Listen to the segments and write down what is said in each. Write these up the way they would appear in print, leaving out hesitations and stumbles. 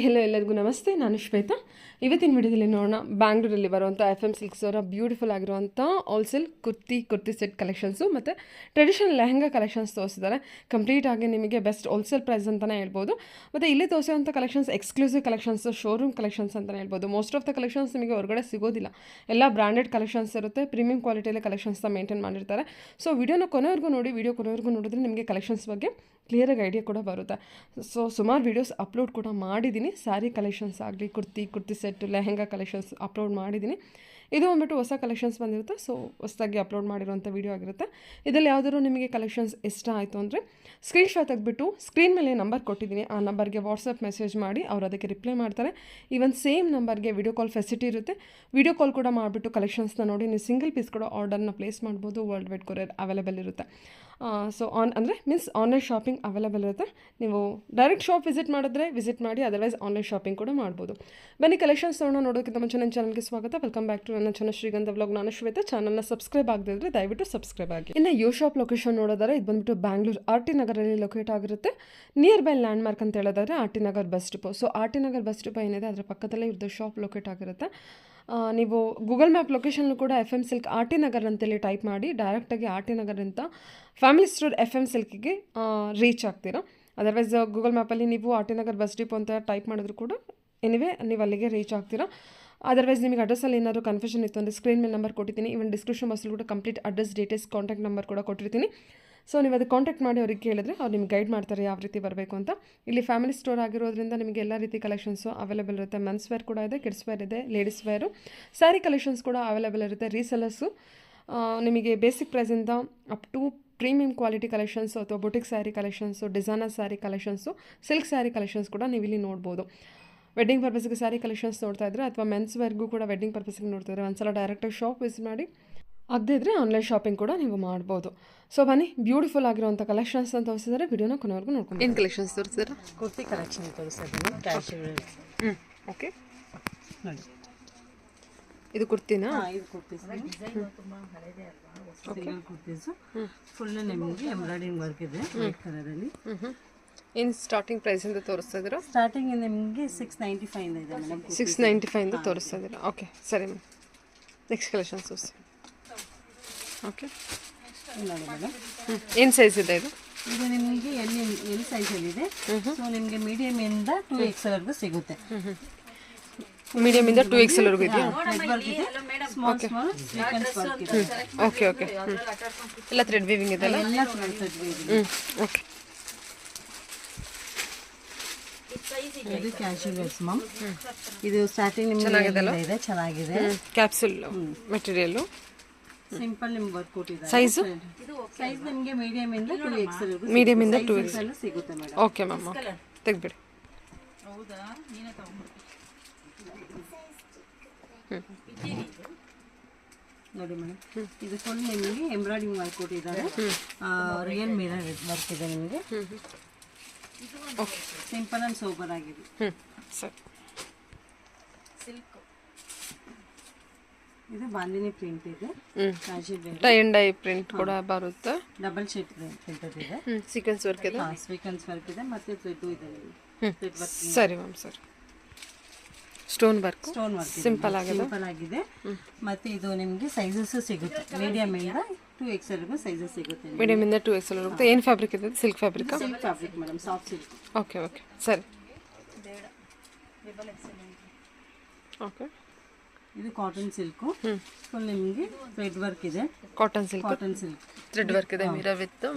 Hello ಎಲ್ಲರಿಗೂ ನಮಸ್ತೆ. ನಾನು ಶ್ವೇತಾ. ಇವತ್ತಿನ ವಿಡಿಯೋದಲ್ಲಿ ನೋಡೋಣ ಬ್ಯಾಂಗ್ಳೂರಲ್ಲಿ ಬರುವಂಥ FM ಸಿಲ್ಕ್ಸ್ ಅವರ ಬ್ಯೂಟಿಫುಲ್ ಆಗಿರುವಂಥ ಆಲ್ಸೆಲ್ ಕುರ್ತಿ ಸೆಟ್ ಕಲೆಕ್ಷನ್ಸು ಮತ್ತು ಟ್ರೆಡಿಷನಲ್ ಲೆಹಂಗಾ ಕಲೆಕ್ಷನ್ಸ್ ತೋರಿಸಿದ್ದಾರೆ. ಕಂಪ್ಲೀಟಾಗಿ ನಿಮಗೆ ಬೆಸ್ಟ್ ಹೋಲ್ಸೇಲ್ ಪ್ರೈಸ್ ಅಂತಲೇ ಹೇಳ್ಬೋದು. ಮತ್ತು ಇಲ್ಲಿ ತೋರಿಸುವಂಥ collections exclusive collections, showroom collections ಅಂತಲೇ ಹೇಳ್ಬೋದು. ಮೋಸ್ಟ್ ಆಫ್ ದ ಕಲೆಕ್ಷನ್ಸ್ ನಿಮಗೆ ಹೊರಗಡೆ ಸಿಗೋದಿಲ್ಲ. ಎಲ್ಲ ಬ್ರ್ಯಾಂಡೆಡ್ ಕಲೆಕ್ಷನ್ಸ್ ಇರುತ್ತೆ, ಪ್ರೀಮಿಯಂ ಕ್ವಾಲಿಟಿಯಲ್ಲಿ ಕಲೆಕ್ಷನ್ಸ್ನ ಮೇಂಟೈನ್ ಮಾಡಿರ್ತಾರೆ. ಸೊ ವಿಡಿಯೋನ ಕೊನೆವರೆಗೂ ನೋಡಿ. ವಿಡಿಯೋ ಕೊನೆವರೆಗೂ ನೋಡಿದ್ರೆ ನಿಮಗೆ ಕಲೆಕ್ಷನ್ಸ್ ಬಗ್ಗೆ ಕ್ಲಿಯರಾಗಿ ಐಡಿಯಾ ಕೂಡ ಬರುತ್ತೆ. ಸೊ ಸುಮಾರು ವೀಡಿಯೋಸ್ ಅಪ್ಲೋಡ್ ಕೂಡ ಮಾಡಿದ್ದೀನಿ. ಸ್ಯಾರಿ ಕಲೆಕ್ಷನ್ಸ್ ಆಗಲಿ, kurti set, lehenga collections upload ಮಾಡಿದ್ದೀನಿ. ಇದು ಬಂದ್ಬಿಟ್ಟು ಹೊಸ ಕಲೆಕ್ಷನ್ಸ್ ಬಂದಿರುತ್ತೆ. ಸೊ ಹೊಸದಾಗಿ ಅಪ್ಲೋಡ್ ಮಾಡಿರೋಂಥ ವೀಡಿಯೋ ಆಗಿರುತ್ತೆ. ಇದರಲ್ಲಿ ಯಾವುದಾದ್ರು ನಿಮಗೆ ಕಲೆಕ್ಷನ್ಸ್ ಇಷ್ಟ ಆಯಿತು ಅಂದರೆ ಸ್ಕ್ರೀನ್ಶಾಟ್ ತೆಗೆದ್ಬಿಟ್ಟು ಸ್ಕ್ರೀನ್ ಮೇಲೆ ನಂಬರ್ ಕೊಟ್ಟಿದ್ದೀನಿ, ಆ ನಂಬರ್ಗೆ ವಾಟ್ಸಪ್ ಮೆಸೇಜ್ ಮಾಡಿ ಅವ್ರು ಅದಕ್ಕೆ ರಿಪ್ಲೈ ಮಾಡ್ತಾರೆ. ಈವನ್ ಸೇಮ್ ನಂಬರ್ಗೆ ವಿಡಿಯೋ ಕಾಲ್ ಫೆಸಿಲಿಟಿ ಇರುತ್ತೆ. ವಿಡಿಯೋ ಕಾಲ್ ಕೂಡ ಮಾಡಿಬಿಟ್ಟು ಕಲೆಕ್ಷನ್ಸ್ನ ನೋಡಿ ನೀವು ಸಿಂಗಲ್ ಪೀಸ್ ಕೂಡ ಆರ್ಡರ್ನ ಪ್ಲೇಸ್ ಮಾಡ್ಬೋದು. ವರ್ಲ್ಡ್ ವೈಡ್ ಕೊರಿಯರ್ ಅವೈಲೇಬಲ್ ಇರುತ್ತೆ. ಸೊ ಆನ್ಲೈನ್ ಶಾಪಿಂಗ್ ಅವೈಲೇಬಲ್ ಇರುತ್ತೆ. ನೀವು ಡೈರೆಕ್ಟ್ ಶಾಪ್ ವಿಸಿಟ್ ಮಾಡಿ, ಅದರ್ವೈಸ್ ಆನ್ಲೈನ್ ಶಾಪಿಂಗ್ ಕೂಡ ಮಾಡ್ಬೋದು. ಬನ್ನಿ ಕಲೆಕ್ಷನ್ಸ್ ನೋಡೋದಕ್ಕಿಂತ ಮುಂಚೆ ನನ್ನ ಚಾನಲ್ಗೆ ಸ್ವಾಗತ. ವೆಲ್ಕಮ್ ಬ್ಯಾಕ್ ಟು ನನ್ನ ಚಾನಲ್ ಶ್ರೀಗಂಧ ವ್ಲಾಗ್. ನಾನು ಶ್ವೇತಾ. ಚಾನಲ್ನ ಸಬ್ಸ್ಕ್ರೈಬ್ ಆಗದಿದ್ರೆ ದಯವಿಟ್ಟು ಸಬ್ಸ್ಕ್ರೈಬ್ ಆಗಿ. ಇನ್ನು ಯೋ ಶಾಪ್ ಲೊಕೇಶನ್ ನೋಡೋದಾದ್ರೆ ಇದು ಬಂದ್ಬಿಟ್ಟು ಬ್ಯಾಂಗ್ಳೂರ್ RT ನಗರಲ್ಲಿ ಲೊಕೇಟ್ ಆಗಿರುತ್ತೆ. ನಿಯರ್ ಬೈ ಲ್ಯಾಂಡ್ ಮಾರ್ಕ್ ಅಂತ ಹೇಳೋದಾದ್ರೆ RT Nagar bus depot. So RT Nagar bus depot ಏನಿದೆ ಅದರ ಪಕ್ಕದಲ್ಲೇ ಇವ್ರದ್ದು ಶಾಪ್ ಲೊಕೇಟ್ ಆಗಿರುತ್ತೆ. ನೀವು ಗೂಗಲ್ ಮ್ಯಾಪ್ ಲೊಕೇಶನ್ ಕೂಡ FM ಸಿಲ್ಕ್ RT ನಗರ್ ಅಂತೇಳಿ ಟೈಪ್ ಮಾಡಿ ಡೈರೆಕ್ಟಾಗಿ RT ನಗರಿಂದ ಫ್ಯಾಮಿಲಿ ಸ್ಟೋರ್ FM ಸಿಲ್ಕಿಗೆ ರೀಚ್ ಆಗ್ತೀರಾ. ಅದರ್ವೈಸ್ ಗೂಗಲ್ ಮ್ಯಾಪಲ್ಲಿ ನೀವು RT ನಗರ್ ಬಸ್ ಡಿಪೋ ಅಂತ ಟೈಪ್ ಮಾಡಿದ್ರು ಕೂಡ ಎನಿವೇ ನೀವು ಅಲ್ಲಿಗೆ ರೀಚ್ ಆಗ್ತೀರಾ. ಅದರ್ವೈಸ್ ನಿಮಗೆ ಅಡ್ರೆಸ್ಸಲ್ಲಿ ಏನಾದರೂ ಕನ್ಫ್ಯೂಷನ್ ಇತ್ತು ಅಂದರೆ ಸ್ಕ್ರೀನ್ ಮೇಲೆ ನಂಬರ್ ಕೊಟ್ಟಿದ್ದೀನಿ. ಈವನ್ ಡಿಸ್ಕ್ರಿಪ್ಷನ್ ಬಾಕ್ಸಲ್ಲಿ ಕೂಡ complete address, details, contact number ಕೂಡ ಕೊಟ್ಟಿರ್ತೀನಿ. ಸೊ ನೀವು ಅದಕ್ಕೆ ಕಾಂಟ್ಯಾಕ್ಟ್ ಮಾಡಿ ಅವ್ರಿಗೆ ಕೇಳಿದ್ರೆ ಅವ್ರು ನಿಮ್ಗೆ ಗೈಡ್ ಮಾಡ್ತಾರೆ ಯಾವ ರೀತಿ ಬರಬೇಕು ಅಂತ. ಇಲ್ಲಿ ಫ್ಯಾಮಿಲಿ ಸ್ಟೋರ್ ಆಗಿರೋದ್ರಿಂದ ನಿಮಗೆ ಎಲ್ಲ ರೀತಿ ಕಲೆಕ್ಷನ್ಸು ಅವೈಲೇಬಲ್ ಇರುತ್ತೆ. ಮೆನ್ಸ್ ವೇರ್ ಕೂಡ ಇದೆ, ಕಿಡ್ಸ್ ವೇರ್ ಇದೆ, ಲೇಡೀಸ್ ವೇರು, ಸ್ಯಾರಿ ಕಲೆಕ್ಷನ್ಸ್ ಕೂಡ ಅವೈಲೇಬಲ್ ಇರುತ್ತೆ. ರೀಸೆಲ್ಲರ್ಸು ನಿಮಗೆ ಬೇಸಿಕ್ ಪ್ರೈಸಿಂದ up to premium quality collections ಅಥವಾ boutique sari collections, designer sari collections, silk sari collections ಕೂಡ ನೀವು ಇಲ್ಲಿ ನೋಡ್ಬೋದು. ವೆಡ್ಡಿಂಗ್ ಪರ್ಪಸ್ಗೆ ಸ್ಯಾರಿ ಕಲೆಕ್ಷನ್ಸ್ ನೋಡ್ತಾ ಇದ್ದರೆ ಅಥವಾ ಮೆನ್ಸ್ ವೇರ್ಗೂ ಕೂಡ ವೆಡ್ಡಿಂಗ್ ಪರ್ಪಸ್ಗೆ ನೋಡ್ತಾ ಇದ್ದರೆ ಒಂದ್ಸಲ ಡೈರೆಕ್ಟಾಗಿ ಶಾಪ್ ವಿಸಿಟ್ ಮಾಡಿ, ಆಗದೇ ಇದ್ದರೆ ಆನ್ಲೈನ್ ಶಾಪಿಂಗ್ ಕೂಡ ನೀವು ಮಾಡ್ಬೋದು. ಸೊ ಬನ್ನಿ, ಬ್ಯೂಟಿಫುಲ್ ಆಗಿರುವಂಥ ಕಲೆಕ್ಷನ್ಸ್ ಅಂತ ತೋರಿಸಿದರೆ ವಿಡಿಯೋನ ಕೊನೆವರೆಗೂ ನೋಡ್ಕೊಂಡು. ಏನು ಕಲೆಕ್ಷನ್ಸ್ ತೋರಿಸಿದ್ರೆ? ಕುರ್ತಿ ಕಲೆಕ್ಷನ್ ತೋರಿಸ್ತಿದ್ದೀನಿ. ಓಕೆ, ನೋಡಿ ಇದು ಕುರ್ತಿನಾ? ಇದು ಕುರ್ತೀಸ್ ಸಿಂಗಲ್ ಕುರ್ತೀಸು ಫುಲ್ ನಿಮಗೆ ಎಂಬ್ರಾಯ್ಡಿಂಗ್ ವರ್ಕ್ ಇದೆ ವೈಟ್ ಕಲರಲ್ಲಿ. ಏನು ಸ್ಟಾರ್ಟಿಂಗ್ ಪ್ರೈಸ್ ಅಂತ ತೋರಿಸ್ತಾ ಇದ್ದೀರಾ? ಸ್ಟಾರ್ಟಿಂಗ್ ನಿಮಗೆ 695 ಇದೆ ಮೇಡಮ್. 695 ಇಂದ ತೋರಿಸ್ತಾ ಇದ್ದೀರಾ? ಓಕೆ ಸರಿ ಮ್ಯಾಮ್. ನೆಕ್ಸ್ಟ್ ಕಲೆಕ್ಷನ್ಸ್ ತೋರಿಸಿ. ಓಕೆ ನೋಡಿ ಮೇಡಮ್, ಏನು ಸೈಜ್ ಇದೆ ಇದು? ಇದು ನಿಮಗೆ ಎಲ್ ಸೈಜಲ್ಲಿದೆ. ಸೊ ನಿಮಗೆ ಮೀಡಿಯಮ್ ಇಂದ 2XL ವರೆಗೂ ಸಿಗುತ್ತೆ. ಮೀಡಿಯಮ್ ಇಂದ 2XL ವರೆಗೂ ಇದೆಯಾ? ಸ್ಮಾಲ್ ಸ್ವೀಕ್ವೆನ್ಸ್ ವರ್ಕ್ ಇದೆ. ಓಕೆ ಓಕೆ, ಎಲ್ಲ ಥ್ರೆಡ್ ವೀವಿಂಗ್ ಇದೆ ಅಲ್ಲ? ಎಲ್ಲ ಥ್ರೆಡ್ ವೀವಿಂಗ್. ಓಕೆ, ಇದು ಕ್ಯಾಶುಯಲ್ ವೇರ್ಸ್ ಮ್ಯಾಮ್. ಇದು ಸ್ಟಾರ್ಟಿಂಗ್ ನಿಮಗೆ ಇದೆ, ಚೆನ್ನಾಗಿದೆ. ಕ್ಯಾಪ್ಸೂಲ್ ಮೆಟೀರಿಯಲ್, ಸಿಂಪಲ್ ನಿಮ್ಗೆ ವರ್ಕ್ ಕೊಟ್ಟಿದ್ದಾರೆ. ಸೈಜು ನಿಮಗೆ ಮೀಡಿಯಮ್ ಇಂದ 2XL ವರೆಗೂ ಮೀಡಿಯಮ್ ಇಂದ 2XL ಸಿಗುತ್ತೆ ಮೇಡಮ್. ಓಕೆ ಮ್ಯಾಮ್, ಓಕೆ ತೆಗ್ಬಿಡಿ. ನೋಡಿ ಮೇಡಮ್, ಇದು ಫುಲ್ ನಿಮಗೆ ಎಂಬ್ರಾಯ್ಡಿಂಗ್ ವರ್ಕ್ ಕೊಟ್ಟಿದ್ದಾರೆ. ರಿಯಲ್ ಮಿರರ್ ವರ್ಕ್ ಇದೆ ನಿಮಗೆ. ಓಕೆ, ಸಿಂಪಲ್ ಅಂಡ್ ಸೋಬರ್ ಆಗಿದೆ. ಸರಿ. ಇದು ಬಾಂದಿನಿ ಪ್ರಿಂಟ್ ಇದೆ. ಟೈ ಅಂಡ್ ಡೈ ಪ್ರಿಂಟ್ ಕೂಡ ಬರುತ್ತೆ. ಡಬಲ್ ಶೇಡ್ ಪ್ರಿಂಟ್ ಇದೆ. ಸೀಕ್ವೆನ್ಸ್ ವರ್ಕ್ ಇದೆ. ಸೀಕ್ವೆನ್ಸ್ ವರ್ಕ್ ಇದೆ ಮತ್ತೆ ಥ್ರೆಡ್ ಇದೆ. Thread work. ಸರಿ ಮ್ಯಾಮ್, ಸರಿ. ಸ್ಟೋನ್ ವರ್ಕ್ ಸಿಂಪಲ್ ಆಗಿದೆ. ಮತ್ತೆ ಇದು ನಿಮಗೆ ಸೈಜಸ್ ಸಿಗುತ್ತೆ. ಮೀಡಿಯಮ್ ಇಂದ 2XL ವರೆಗೂ ಸೈಜಸ್ ಸಿಗುತ್ತೆ. ಮೀಡಿಯಮ್ ಇಂದ 2XL ವರೆಗೂ. ಏನು ಫ್ಯಾಬ್ರಿಕ್ ಇದೆ? Silk fabric? Silk fabric madam, soft silk. Okay okay, ಸರಿ. ಓಕೆ, ಇದು ಕಾಟನ್ ಸಿಲ್ಕ್. ಫುಲ್ ನಿಮಗೆ ಥ್ರೆಡ್ ವರ್ಕ್ ಇದೆ. ಕಾಟನ್ ಸಿಲ್ಕ್ ಥ್ರೆಡ್ ವರ್ಕ್ ಇದೆ. Mirror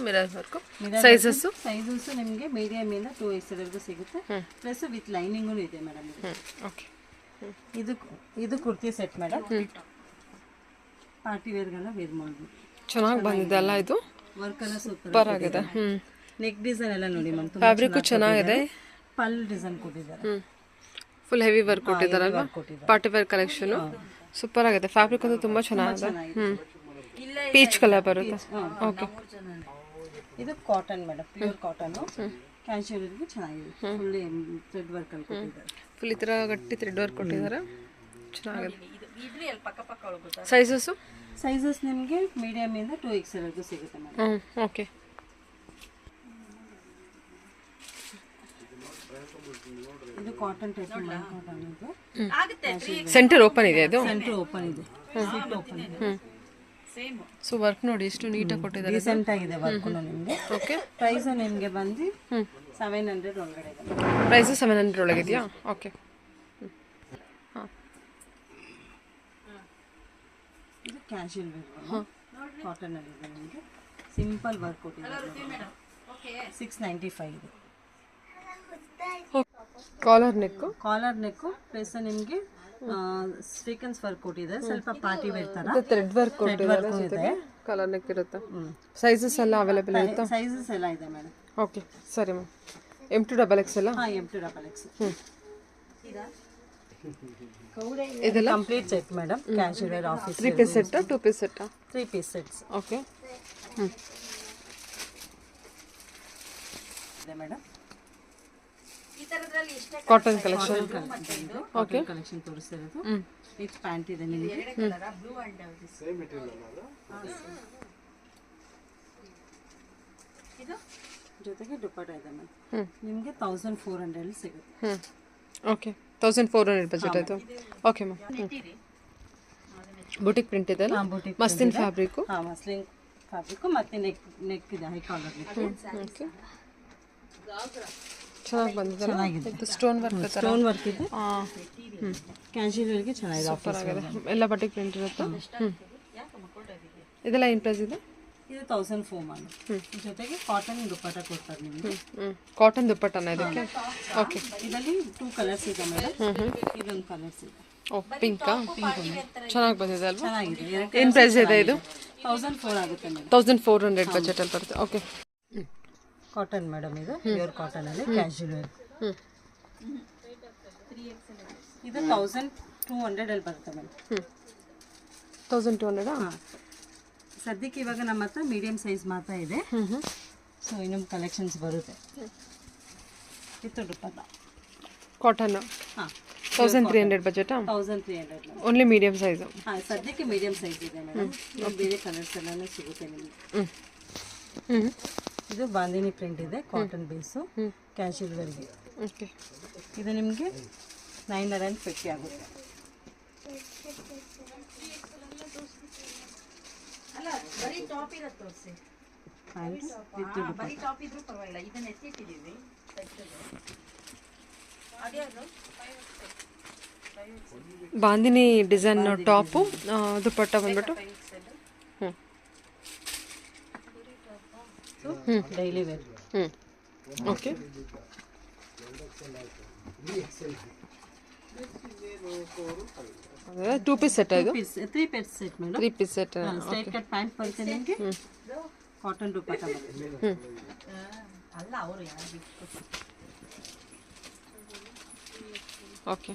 work. ಸೈಜಸ್ ನಿಮಗೆ ಮೀಡಿಯಮ್ ಇಂದ 2XL ವರೆಗೂ ಸಿಗುತ್ತೆ. ಪ್ಲಸ್ ವಿತ್ ಲೈನಿಂಗ್ ಇದೆ ಮೇಡಮ್. ಓಕೆ, ಇದು ಕುರ್ತಿ ಸೆಟ್ ಮೇಡಮ್. ಪಾರ್ಟಿ ವೇರ್ಗೆಲ್ಲ ವೇರ್ ಮಾಡ್ಬೋದು. ಚೆನ್ನಾಗಿ ಬಂದಿದೆ ಅಲ್ಲ? ಇದು ವರ್ಕ್ ಎಲ್ಲ ಸೂಪರ್ ಆಗಿದೆ. ನೆಕ್ ಡಿಸೈನ್ ಎಲ್ಲ ನೋಡಿ ಮ್ಯಾಮ್, ಫ್ಯಾಬ್ರಿಕ್ ಚೆನ್ನಾಗಿದೆ. ಪಲ್ ಡಿಸೈನ್ ಕೊಟ್ಟಿದ್ದಾರೆ. ಫುಲ್ ಹೆವಿ ವರ್ಕ್ ಕೊಟ್ಟಿದ್ದಾರಲ್ಲ? ಪಾರ್ಟಿ ವೇರ್ ಕಲೆಕ್ಷನ್ ಸೂಪರ್ ಆಗಿದೆ. ಫ್ಯಾಬ್ರಿಕ್ ಅಂತೂ ತುಂಬಾ ಚೆನ್ನಾಗಿದೆ. ಪೀಚ್ ಕಲರ್ ಬರುತ್ತೆ. ಓಕೆ, ಇದು cotton madam, pure cotton. Casual ಚೆನ್ನಾಗಿದೆ. ಫುಲ್ ಥ್ರೆಡ್ ವರ್ಕ್ ಅಲ್ಲಿ ಕೊಟ್ಟಿದ್ದಾರೆ. ಫುಲ್ ಈ ಥರ ಗಟ್ಟಿ ಥ್ರೆಡ್ ವರ್ಕ್ ಕೊಟ್ಟಿದ್ದಾರೆ. ಚೆನ್ನಾಗಿದೆ. ಸೈಜಸ್ ನಿಮಗೆ ಮೀಡಿಯಮ್ ಇಂದ 2XL ವರೆಗೂ ಸಿಗುತ್ತೆ ಮೇಡಮ್. ಓಕೆ, ಇದು ಕಾಟನ್ ಟೈಪ್ ಕಾಟನ್ ಇದು. ಸೆಂಟರ್ ಓಪನ್ ಇದೆ ಅದು. ಸೆಂಟರ್ ಓಪನ್ ಇದೆ, ಸೀಟ್ ಓಪನ್ ಇದೆ. ಸೊ ವರ್ಕ್ ನೋಡಿ ಎಷ್ಟು ನೀಟಾಗಿ ಕೊಟ್ಟಿದ್ದಾರೆ. ರೀಸೆಂಟ್ ಆಗಿದೆ ವರ್ಕ್ ನಿಮಗೆ. ಓಕೆ, ಪ್ರೈಸ್ ನಿಮಗೆ ಬಂದು 700 ಒಳಗಡೆ ಇದೆ. ಪ್ರೈಸು 700 ಒಳಗಿದೆಯಾ? ಓಕೆ. ಹಾಂ, ಇದು ಕ್ಯಾಶುಯಲ್ ವೇರ್ ಕಾಟನ್ ಅಲ್ಲಿ ಇದೆ ನಿಮಗೆ. ಸಿಂಪಲ್ ವರ್ಕ್ ಕೊಟ್ಟಿದ್ದಾರೆ. 695 ಇದೆ. Collar neck. Collar neck plus ನಿಮಗೆ ಸ್ಟೀಕನ್ಸ್ ವರ್ಕ್ ಕೊಟ್ಟಿದೆ, ಸ್ವಲ್ಪ ಪಾರ್ಟಿ ವೇರ್ ತರ. ಥ್ರೆಡ್ ವರ್ಕ್ ಕೊಟ್ಟಿದ್ದಾರೆ ಜೊತೆಗೆ ಕಾಲರ್ ನೆಕ್ ಇರುತ್ತೆ. ಸೈಜಸ್ ಎಲ್ಲ ಅವೈಲೇಬಲ್ ಇರುತ್ತಾ? ಸೈಜಸ್ ಎಲ್ಲ ಇದೆ ಮೇಡಮ್. ಓಕೆ, ಸರಿ ಮ್ಯಾಮ್. M2XX ಅಲ್ಲ? ಹಾಂ, M2XX. ಇದೆಲ್ಲ complete set madam. Casual wear office 3 piece set, 2 piece set? 3 piece sets. Okay. ಇದೆ madam. Cotton collection. Okay, collection ತೋರಿಸ್ತಿರೋದು. ವಿತ್ ಪ್ಯಾಂಟ್ ಇದೆ ನಿಮಗೆ. ಜೊತೆಗೆ ದುಪ್ಪಟ್ಟ ಇದೆ ಮ್ಯಾಮ್. ನಿಮಗೆ 1400 ಸಿಗುತ್ತೆ. ಓಕೆ, 1400 ಬಜೆಟ್ ಆಯಿತು. Okay ma'am. ಬುಟಿಕ್ ಪ್ರಿಂಟ್ ಇದೆ ಅಲ್ಲ? Muslin fabric. ಹಾಂ, ಮಸ್ಲಿನ್ ಫ್ಯಾಬ್ರಿಕ್ಕು ಮತ್ತು ನೆಕ್ ಇದೆ, ಹೈ ಕಾಲರ್ ನೆಕ್. ಓಕೆ, ಚೆನ್ನಾಗಿ ಬಂದಿದೆ. ಚೆನ್ನಾಗಿದೆ. ಸ್ಟೋನ್ ವರ್ಕ್ ಸ್ಟೋನ್ ವರ್ಕ್ ಇದೆ. ಹಾಂ, ಕ್ಯಾಶುಯಲ್ ವೇರ್ಗೆ ಚೆನ್ನಾಗಿದೆ. ಸೂಪರ್ ಆಗಿದೆ. ಎಲ್ಲ ಬಟಿಕ್ ಪ್ರಿಂಟ್ ಇರುತ್ತೆ. ಇದೆಲ್ಲ ಏನು ಪ್ರೈಸ್ ಇದೆ? ಇದು 1400 ಮಾಡಿ. ಜೊತೆಗೆ ಕಾಟನ್ ದುಪ್ಪಟ್ಟ ಕೊಡ್ತಾರೆ ನಿಮಗೆ. ಕಾಟನ್ ದುಪ್ಪಟ್ಟನ ಇದಕ್ಕೆ? ಓಕೆ. ಇದರಲ್ಲಿ 2 ಕಲರ್ಸ್ ಇದೆ ಮೇಡಮ್. ಇದೊಂದು ಕಲರ್ಸ್ ಇದೆ. ಓ, ಪಿಂಕಾ? ಚೆನ್ನಾಗಿ ಬಂದಿದೆ ಅಲ್ವಾ? ಚೆನ್ನಾಗಿದೆ. ಏನು ಪ್ರೈಸ್ ಇದೆ ಇದು? 1400 ಆಗುತ್ತೆ ಮೇಡಮ್. 1400 ಬಜೆಟಲ್ಲಿ ಬರುತ್ತೆ. ಓಕೆ. ಕಾಟನ್ ಮೇಡಮ್, ಇದು ಪ್ಯೂರ್ ಕಾಟನ್ ಅಲ್ಲಿ ಕ್ಯಾಶುಯಲ್ ವೇರ್. ಇದು 1200 ಅಲ್ಲಿ ಬರುತ್ತೆ ಮೇಡಮ್. 1200? ಹಾಂ, ಸದ್ಯಕ್ಕೆ ಇವಾಗ ನಮ್ಮ ಹತ್ರ ಮೀಡಿಯಂ ಸೈಜ್ ಮಾತ್ರ ಇದೆ. ಸೊ ಇನ್ನೊಂದು ಕಲೆಕ್ಷನ್ಸ್ ಬರುತ್ತೆ. With dupatta cotton. ಹಾಂ, 1300 ಬಜೆಟಾ? 1300. Only medium size? ಹಾಂ, ಸದ್ಯಕ್ಕೆ ಮೀಡಿಯಂ ಸೈಜ್ ಇದೆ ಮೇಡಮ್. ಬೇರೆ ಕಲರ್ಸ್ ಎಲ್ಲನೂ ಸಿಗುತ್ತೆ ನಿಮಗೆ. ಇದು ಬಾಂದಿನಿ ಪ್ರಿಂಟ್ ಇದೆ, ಕಾಟನ್ ಬೇಸು, ಕ್ಯಾಶುಯಲ್ ವೇರ್ಗೆ. ಓಕೆ. ಇದು ನಿಮಗೆ 950 ಆಗುತ್ತೆ. ಬಾಂದಿನಿ ಡಿಸೈನ್ ಟಾಪು, ದುಪ್ಪಟ್ಟ ಬಂದ್ಬಿಟ್ಟು ಡೈಲಿ ವೇರ್. ಓಕೆ. ಅದೇ 2 ಪೀಸ್ ಸೆಟ್ ಇದು? 3 piece set madam. 3 piece set. Straight cut pant ಬರುತ್ತೆ ನಿಮಗೆ. ಕಾಟನ್ ದುಪ್ಪಟ್ಟ ಬರುತ್ತೆ. ಓಕೆ.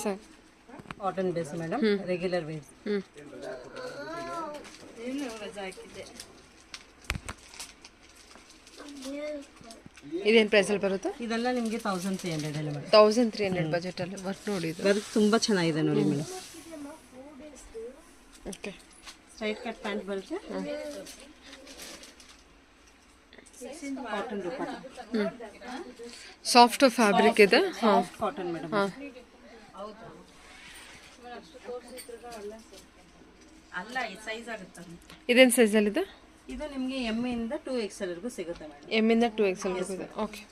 ಸರಿ. Cotton base madam, regular wear. ಇದೇನು ಪ್ರೈಸಲ್ಲಿ ಬರುತ್ತೆ? ಇದೆಲ್ಲ ನಿಮಗೆ 1300 ಅಲ್ಲಿ ಮೇಡಮ್. 1300 ಬಜೆಟಲ್ಲಿ ವರ್ಕ್ ನೋಡಿ. ಇದು ವರ್ಕ್ ತುಂಬ ಚೆನ್ನಾಗಿದೆ ನೋಡಿ madam. Okay. Straight cut pant ಬರುತ್ತೆ. ಕಾಟನ್ ದುಪ್ಪಟ್ಟ. ಸಾಫ್ಟ್ ಫ್ಯಾಬ್ರಿಕ್ ಇದೆ. ಹಾಂ, ಕಾಟನ್ ಮೇಡಮ್. ಹಾಂ. ಇದೇನು ಸೈಜಲ್ಲಿದೆ? ಇದು ನಿಮಗೆ ಎಮ್ ಇಂದ 2XL ವರೆಗೂ ಸಿಗುತ್ತೆ ಮೇಡಮ್. ಎಮ್ ಇಂದ 2XL ವರೆಗೂ ಇದೆ. ಓಕೆ.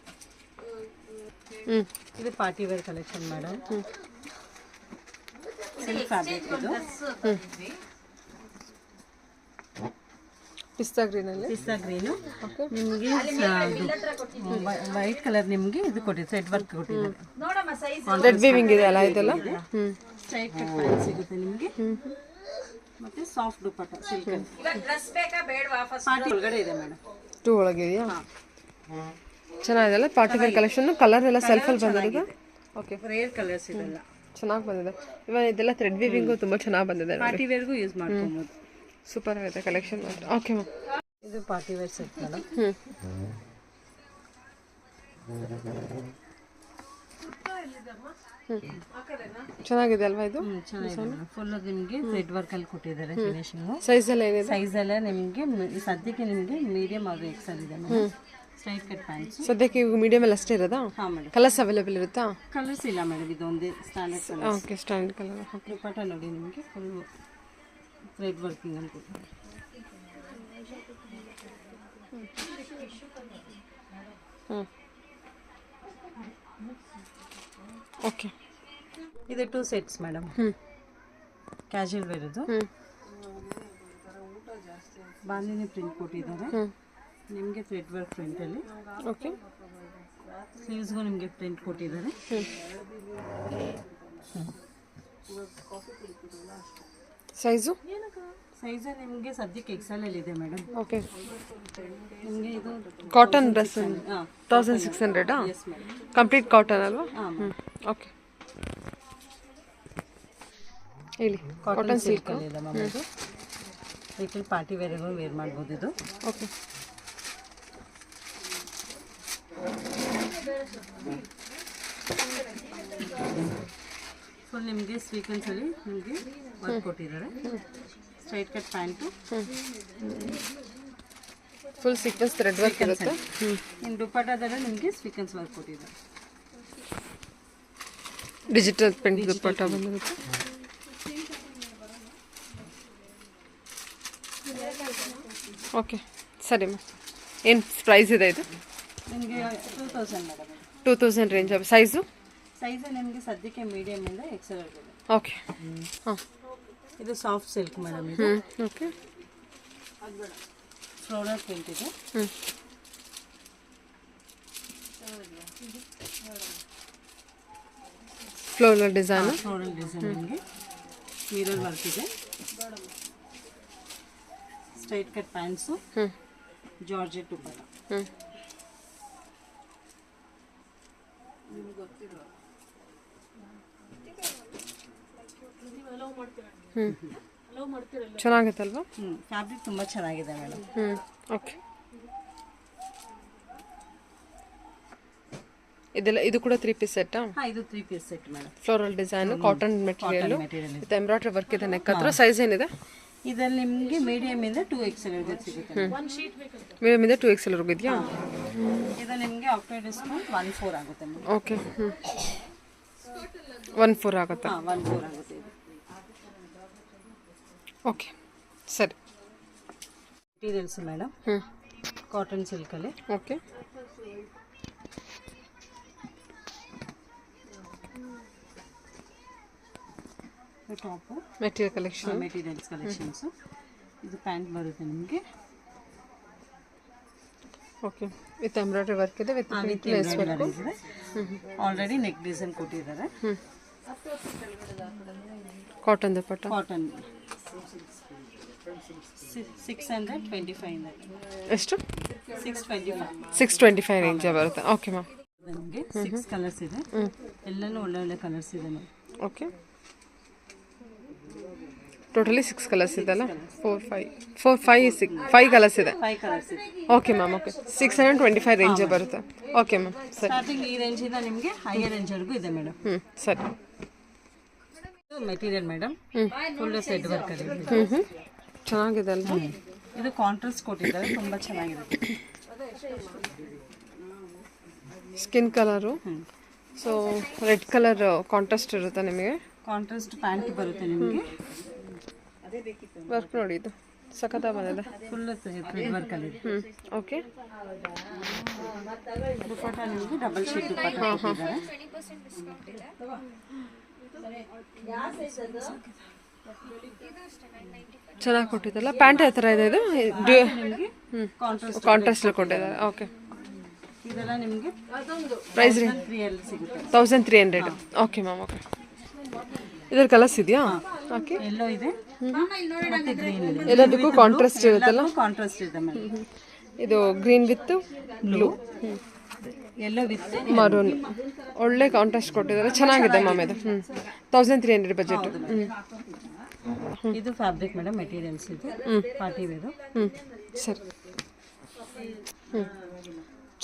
ಇದು party wear collection madam. Silk fabric ಇದು. ಪಿಸ್ತಾ ಗ್ರೀನಲ್ಲಿ? ಪಿಸ್ತಾ ಗ್ರೀನು. ನಿಮಗೆ ವೈಟ್ ಕಲರ್ ನಿಮಗೆ ಇದು ಕೊಟ್ಟಿದೆ, ಥ್ರೆಡ್ ವರ್ಕ್ ಕೊಟ್ಟಿದ್ದಾರೆ. ರೆಡ್ ವೀವಿಂಗ್ ಇದೆ ಅಲ್ಲ ಇದೆಲ್ಲ? ಸ್ಟ್ರೈಟ್ ಕಟ್ ಪ್ಯಾಂಟ್ ಸಿಗುತ್ತೆ ನಿಮಗೆ. ಮತ್ತೆ ಸಾಫ್ಟ್ ದುಪ್ಪಟ್ಟ ಸಿಲ್ಕ್. ಪಾರ್ಟಿ ಒಳಗಡೆ ಇದೆ ಮೇಡಮ್. 2 ಒಳಗಿದೆಯಾ? ಚೆನ್ನಾಗಿದೆಲ್ಲ ಪಾರ್ಟಿ ವೇರ್ ಕಲೆಕ್ಷನ್. ಕಲರ್ ಎಲ್ಲ ಸೆಲ್ಫಲ್ಲಿ ಬಂದಿದೆ. ಓಕೆ. ರೇರ್ ಕಲರ್ಸ್ ಇದೆಲ್ಲ ಚೆನ್ನಾಗಿ ಬಂದಿದೆ. ಇವಾಗ ಇದೆಲ್ಲ ಥ್ರೆಡ್ ವೀವಿಂಗು ತುಂಬ ಚೆನ್ನಾಗಿ ಬಂದಿದೆ. ಪಾರ್ಟಿ ವೇರ್ಗೂ ಯೂಸ್ ಮಾಡ್ಕೊಬೋದು. ಸೂಪರ್ ಆಗಿದೆ ಕಲೆಕ್ಷನ್ ಮಾತ್ರ. Okay ma'am. ಇದು ಪಾರ್ಟಿ ವೇರ್ ಸೆಟ್ ಮೇಡಮ್. ಚೆನ್ನಾಗಿದೆ ಅಲ್ವಾ ಇದು? ಚೆನ್ನಾಗಿದೆ ಫುಲ್ ನಿಮಗೆ ಥ್ರೆಡ್ ವರ್ಕ್ ಅಲ್ಲಿ ಕೊಟ್ಟಿದ್ದಾರೆ ಫಿನಿಶಿಂಗ್. ಸೈಜ್ ಎಲ್ಲ ಏನಿದೆ? ಸೈಜ್ ಎಲ್ಲ ನಿಮಗೆ ಸದ್ಯಕ್ಕೆ ನಿಮಗೆ ಮೀಡಿಯಂ ಹಾಗೂ XL ಇದೆ ಮೇಡಮ್. Straight cut pants. ಸದ್ಯಕ್ಕೆ ಇವು ಮೀಡಿಯಮಲ್ಲಿ ಅಷ್ಟೇ ಇರೋದಾ? ಹಾಂ ಮೇಡಮ್. ಕಲರ್ಸ್ ಅವೈಲೇಬಲ್ ಇರುತ್ತಾ? ಕಲರ್ಸ್ ಇಲ್ಲ ಮೇಡಮ್, ಇದು ಒಂದೇ standard colour. Okay, standard colour. Okay. Dupatta ನೋಡಿ ನಿಮಗೆ ಫುಲ್ ಥ್ರೆಡ್ ವರ್ಕಿಂಗ್ ಅಂತ. ಓಕೆ. ಇದು 2 ಸೆಟ್ಸ್ ಮೇಡಮ್. ಕ್ಯಾಶುವಲ್ ವೇರ್ ಇದು. ಬಾಂದಿನಿ ಪ್ರಿಂಟ್ ಕೊಟ್ಟಿದ್ದಾರೆ ನಿಮಗೆ, ಥ್ರೆಡ್ ವರ್ಕ್ ಪ್ರಿಂಟಲ್ಲಿ. ಓಕೆ. ಸ್ಲೀವ್ಸ್ಗೂ ನಿಮಗೆ ಪ್ರಿಂಟ್ ಕೊಟ್ಟಿದ್ದಾರೆ. ಸೈಜು ನಿಮಗೆ ಸದ್ಯಕ್ಕೆ XL ಇದೆ ಮೇಡಮ್. ಓಕೆ. ನಿಮಗೆ ಇದು cotton dress 1600 yes madam. Complete cotton ಅಲ್ವಾ? ಓಕೆ, ಹೇಳಿ. ಕಾಟನ್ ಸಿಲ್ಕ್ ಇದೆ ಮ್ಯಾಮ್. ಇದು ಲಿಟಲ್ ಪಾರ್ಟಿ ವೇರ್ಗೂ ವೇರ್ ಮಾಡ್ಬೋದು ಇದು. ಓಕೆ. ಫುಲ್ ನಿಮಗೆ ಸೀಕ್ವೆನ್ಸಲ್ಲಿ ನಿಮಗೆ ವರ್ಕ್ ಕೊಟ್ಟಿದ್ದಾರೆ. Straight cut pant, full sequence thread work ಇರುತ್ತೆ. ನಿಮ್ಮ ದುಪ್ಪಟ್ಟದಲ್ಲಿ ನಿಮಗೆ ಸೀಕ್ವೆನ್ಸ್ ವರ್ಕ್ ಕೊಟ್ಟಿದ್ದಾರೆ. ಡಿಜಿಟಲ್ ಪ್ರಿಂಟ್ ದುಪ್ಪಟ್ಟ ಬಂದಿರುತ್ತೆ. ಓಕೆ, ಸರಿ ಮ್ಯಾಮ್. ಏನು ಪ್ರೈಸ್ ಇದೆ ಇದು? ನಿಮಗೆ 2000 ಮೇಡಮ್. 2000 ರೇಂಜ್. ಸೈಜು ನಿಮಗೆ ಸದ್ಯಕ್ಕೆ ಮೀಡಿಯಮ್ ಇಂದ XL ಇದೆ. ಓಕೆ. ಹಾಂ, ಇದು ಸಾಫ್ಟ್ ಸಿಲ್ಕ್ ಮೇಡಮ್. ಇದು ಓಕೆ. ಫ್ಲೋರಲ್ ಪ್ರಿಂಟ್ ಇದೆ. Floral design. ನಿಮಗೆ ಮಿರರ್ ವರ್ಕ್ ಇದೆ. ಸ್ಟ್ರೈಟ್ ಕಟ್ ಪ್ಯಾಂಟ್ಸು, ಜಾರ್ಜೆಟ್ ದುಪ್ಪಟ್ಟ. ಚೆನ್ನಾಗಿತ್ತಲ್ವಾ? ಫ್ಯಾಬ್ರಿಕ್ ತುಂಬ ಚೆನ್ನಾಗಿದೆ ಮೇಡಮ್. ಓಕೆ. ಇದೆಲ್ಲ ಇದು ಕೂಡ 3 ಪೀಸ್ ಸೆಟ್ಟಾ? ಹಾಂ, ಇದು 3 piece set madam. Floral design, cotton material with embroidery work ಇದೆ. ನೆಕ್ ಹತ್ರ ಸೈಜ್ ಏನಿದೆ? ಇದರಲ್ಲಿ ನಿಮಗೆ ಮೀಡಿಯಮ್ ಇಂದ 2XL ಸಿಗುತ್ತೆ. ಮೀಡಿಯಮ್ ಇಂದ 2XL ವರೆಗೂ ಇದೆಯಾ? ಇದು ನಿಮಗೆ ಆಫ್ಟರ್ ಡಿಸ್ಕೌಂಟ್ 14 ಆಗುತ್ತೆ ಮೇಡಮ್. ಓಕೆ. 14 ಆಗುತ್ತಾ? ಹಾಂ, 14 ಆಗುತ್ತೆ ಇದು. ಓಕೆ, ಸರಿ. ಮೆಟೀರಿಯಲ್ಸ್ ಮೇಡಮ್ ಕಾಟನ್ ಸಿಲ್ಕಲ್ಲಿ. ಓಕೆ. Top materials collections. ಇದು ಪ್ಯಾಂಟ್ ಬರುತ್ತೆ ನಿಮಗೆ. ಓಕೆ, ವಿತ್ ಎಂಬ್ರಾಯ್ಡ್ರಿ ವರ್ಕ್ ಇದೆ, with lace work. Already neck design ಕೊಟ್ಟಿದ್ದಾರೆ. ಕಾಟನ್ ದುಪ್ಪಟ್ಟ. ಕಾಟನ್ 625. ಎಷ್ಟು? 625. 625 ರೇಂಜ್ ಬರುತ್ತೆ. Okay ma'am. ನಿಮಗೆ 6 ಕಲರ್ಸ್ ಇದೆ. ಎಲ್ಲನೂ ಒಳ್ಳೆ ಕಲರ್ಸ್ ಇದೆ ಮ್ಯಾಮ್. ಓಕೆ. ಟೋಟಲಿ 6 ಕಲರ್ಸ್ ಇದೆಲ್ಲ? 5 ಕಲರ್ಸ್ ಇದೆ. 5 ಕಲರ್ಸ್ ಇದೆ. Okay ma'am. ಓಕೆ, 625 ರೇಂಜ್ ಬರುತ್ತೆ. ಓಕೆ ಮ್ಯಾಮ್, ಸರಿ. ಸ್ಟಾರ್ಟಿಂಗ್ ಈ ರೇಂಜಿಂದ ನಿಮಗೆ ಹೈಯರ್ ರೇಂಜ್ವರೆಗೂ ಇದೆ ಮೇಡಮ್. ಸರಿ. Material madam full set work ಅಲ್ಲಿ. ಚೆನ್ನಾಗಿದೆ ಅಲ್ವಾ? ಇದು ಕಾಂಟ್ರಾಸ್ಟ್ ಕೊಟ್ಟಿದ್ದಾರೆ, ತುಂಬ ಚೆನ್ನಾಗಿದೆ. Skin colour, so red colour contrast ಇರುತ್ತೆ ನಿಮಗೆ. ಕಾಂಟ್ರಾಸ್ಟ್ ಪ್ಯಾಂಟ್ ಬರುತ್ತೆ ನಿಮಗೆ. ವರ್ಕ್ ನೋಡಿ, ಇದು ಸಖತ್ತ ಬಂದಿದೆ. ಫುಲ್ ಥ್ರೆಡ್ ವರ್ಕ್ ಅಲ್ಲಿ. ಓಕೆ. ದುಪ್ಪಟ್ಟ ನಿಮಗೆ ಡಬಲ್ ಶೀಟ್ ದುಪ್ಪಟ್ಟ ಕೊಟ್ಟಿದ್ದಾರೆ. ಚೆನ್ನಾಗಿ ಕೊಟ್ಟಿದ್ದಲ್ಲ. ಪ್ಯಾಂಟ್ ಯಾವ ಥರ ಇದೆ ಇದು? ಕಾಂಟ್ರಾಸ್ಟ್ ಕೊಟ್ಟಿದ್ದಾರೆ. ಓಕೆ. ಇದೆಲ್ಲ ನಿಮಗೆ ಪ್ರೈಸ್ 1300 ಸಿಗುತ್ತೆ. 1300. Okay ma'am. ಓಕೆ. ಇದ್ರ ಕಲರ್ಸ್ ಇದೆಯಾ? ಓಕೆ. ಎಲ್ಲೋ ಇದೆ ಮತ್ತೆ ಗ್ರೀನ್ ಇದೆ. ಎಲ್ಲದಕ್ಕೂ ಕಾಂಟ್ರಾಸ್ಟ್ ಇರುತ್ತಲ್ಲ? ಕಾಂಟ್ರಾಸ್ಟ್ ಇದೆ ಮೇಡಮ್. ಇದು green with blue, yellow with maroon. ಒಳ್ಳೆ ಕಾಂಟ್ರಾಸ್ಟ್ ಕೊಟ್ಟಿದ್ದಾರೆ. ಚೆನ್ನಾಗಿದೆ ಮ್ಯಾಮ್ ಇದು. 1300 ಬಜೆಟ್. ಇದು ಫ್ಯಾಬ್ರಿಕ್ ಮೇಡಮ್. ಮೆಟೀರಿಯಲ್ಸ್ ಇದು ಪಾರ್ಟಿ ವೇರು. ಸರಿ.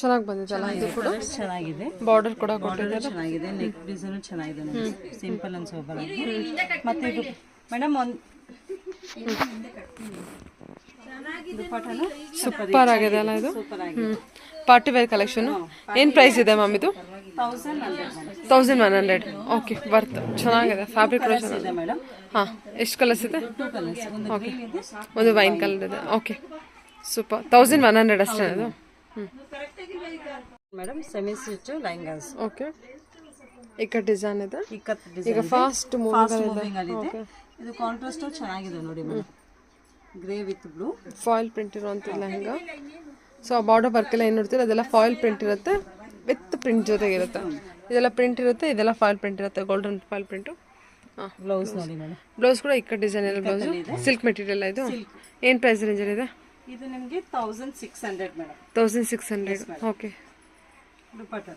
ಚೆನ್ನಾಗಿ ಬಂದಿದೆಲ್ಲ ಇದು ಕೂಡ. ಚೆನ್ನಾಗಿದೆ. ಬಾರ್ಡರ್ ಕೂಡ ಕೊಟ್ಟಿದ್ದಾರೆ. ಚೆನ್ನಾಗಿದೆ. ನೆಕ್ ಡಿಸೈನ್ ಚೆನ್ನಾಗಿದೆ ನೋಡಿ. ಸಿಂಪಲ್ ಅಂಡ್ ಸೋಬರ್ ಆಗಿ. ಮತ್ತೆ ಇದು ಮೇಡಮ್ ದುಪ್ಪಟ್ಟನು ಸೂಪರ್ ಆಗಿದೆ ಅಲ್ಲ ಇದು. ಸೂಪರ್ ಆಗಿದೆ. Party wear collection. ಏನು ಪ್ರೈಸ್ ಇದೆ ಮ್ಯಾಮ್ ಇದು? 1100 1100. Okay, worth. ಚೆನ್ನಾಗಿದೆ, ಫ್ಯಾಬ್ರಿಕ್ ಕೂಡ ಚೆನ್ನಾಗಿದೆ. ಇದೆ ಮೇಡಮ್. ಹಾಂ, ಎಷ್ಟು ಕಲರ್ಸ್ ಇದೆ? 2 ಕಲರ್ಸ್, ಒಂದು ಗ್ರೀನ್ ಇದೆ, ಒಂದು ವೈನ್ ಕಲರ್ ಇದೆ. Okay, super. 1100 ಅಷ್ಟೇ ಇದು. Madam semi stitch lehengas. Okay, ikkat design ಇದೆ. ಇಕ್ಕತ್ ಈಗ ಡಿಸೈನ್ ಫಾಸ್ಟ್ ಮೂವಿಂಗ್ ಅಲ್ಲಿ ಇದೆ. ಇದು ಕಾಂಟ್ರಾಸ್ಟ್ ಚೆನ್ನಾಗಿದೆ ನೋಡಿ madam, grey with blue foil print ಇರುವಂಥ ಲೆಹಂಗಾ. ಸೊ ಆ ಬಾರ್ಡರ್ ವರ್ಕ್ ಎಲ್ಲ ಏನು ನೋಡ್ತೀರ ಅದೆಲ್ಲ ಫಾಯಿಲ್ ಪ್ರಿಂಟ್ ಇರುತ್ತೆ, ವಿತ್ ಪ್ರಿಂಟ್ ಜೊತೆಗಿರುತ್ತೆ. ಇದೆಲ್ಲ ಪ್ರಿಂಟ್ ಇರುತ್ತೆ, ಇದೆಲ್ಲ ಫಾಯಿಲ್ ಪ್ರಿಂಟ್ ಇರುತ್ತೆ, ಗೋಲ್ಡನ್ ಫಾಯಿಲ್ ಪ್ರಿಂಟು. ಹಾಂ, ಬ್ಲೌಸ್ ನೋಡಿ ಮೇಡಮ್. ಬ್ಲೌಸ್ ಕೂಡ ಇಕ್ಕಟ್ ಡಿಸೈನ್ ಇದೆ. ಬ್ಲೌಸು ಸಿಲ್ಕ್ ಮೆಟೀರಿಯಲ್ ಇದು. ಏನು ಪ್ರೈಸ್ ರೇಂಜಲ್ಲಿ ಇದೆ? ಇದು ನಿಮಗೆ 1600 ಮೇಡಮ್. 1600. ಓಕೆ, ದುಪ್ಪಟ್ಟ